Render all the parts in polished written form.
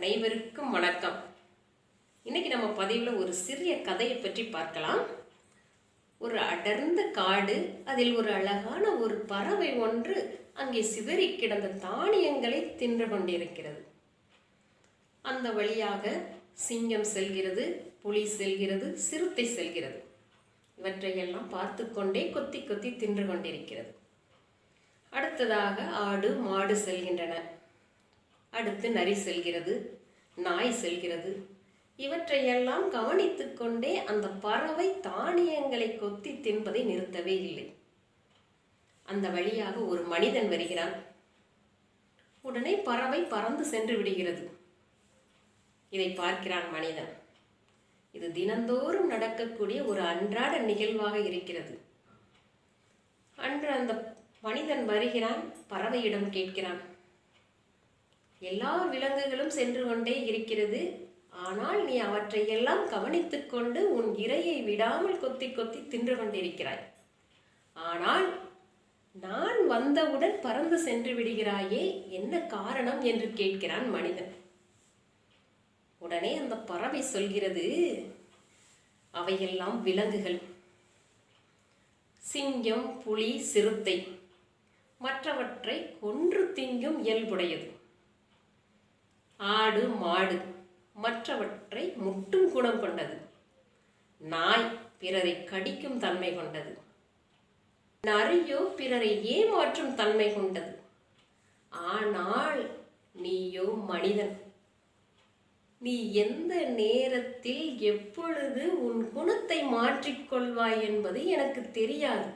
அனைவருக்கும் வணக்கம். இன்னைக்கு நம்ம பதிவில் ஒரு சிறிய கதையை பற்றி பார்க்கலாம். ஒரு அடர்ந்த காடு, அதில் ஒரு அழகான ஒரு பறவை ஒன்று அங்கே சிதறி கிடந்த தானியங்களை தின்று கொண்டிருக்கிறது. அந்த வழியாக சிங்கம் செல்கிறது, புலி செல்கிறது, சிறுத்தை செல்கிறது. இவற்றையெல்லாம் பார்த்து கொண்டே கொத்தி கொத்தி தின்று கொண்டிருக்கிறது. அடுத்ததாக ஆடு மாடு செல்கின்றன. அடுத்து நரி செல்கிறது, நாய் செல்கிறது. இவற்றையெல்லாம் கவனித்து கொண்டே அந்த பறவை தானியங்களை கொத்தி தின்பதை நிறுத்தவே இல்லை. அந்த வழியாக ஒரு மனிதன் வருகிறான். உடனே பறவை பறந்து சென்று விடுகிறது. இதை பார்க்கிறான் மனிதன். இது தினந்தோறும் நடக்கக்கூடிய ஒரு அன்றாட நிகழ்வாக இருக்கிறது. அன்று அந்த மனிதன் வருகிறான், பறவையிடம் கேட்கிறான், எல்லா விலங்குகளும் சென்று கொண்டே இருக்கிறது, ஆனால் நீ அவற்றையெல்லாம் கவனித்துக் கொண்டு உன் இரையை விடாமல் கொத்தி கொத்தி தின்று கொண்டிருக்கிறாய். ஆனால் நான் வந்தவுடன் பறந்து சென்று விடுகிறாயே, என்ன காரணம் என்று கேட்கிறான் மனிதன். உடனே அந்த பறவை சொல்கிறது, அவையெல்லாம் விலங்குகள். சிங்கம், புலி, சிறுத்தை மற்றவற்றை கொன்று திங்கும் இயல்புடையது. ஆடு மாடு மற்றவற்றை முட்டும் குணம் கொண்டது. நாய் பிறரை கடிக்கும் தன்மை கொண்டது. நரியோ பிறரை ஏமாற்றும் தன்மை கொண்டது. ஆனால் நீயோ மனிதன். நீ எந்த நேரத்தில் எப்பொழுது உன் குணத்தை மாற்றிக்கொள்வாய் என்பது எனக்கு தெரியாது.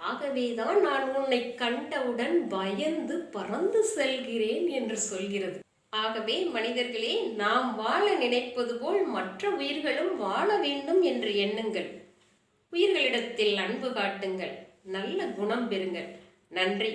ஆகவேதான் நான் உன்னை கண்டவுடன் பயந்து பறந்து செல்கிறேன் என்று சொல்கிறது. ஆகவே மனிதர்களே, நாம் வாழ நினைப்பது போல் மற்ற உயிர்களும் வாழ வேண்டும் என்று எண்ணுங்கள். உயிர்களிடத்தில் அன்பு காட்டுங்கள், நல்ல குணம் பெறுங்கள். நன்றி.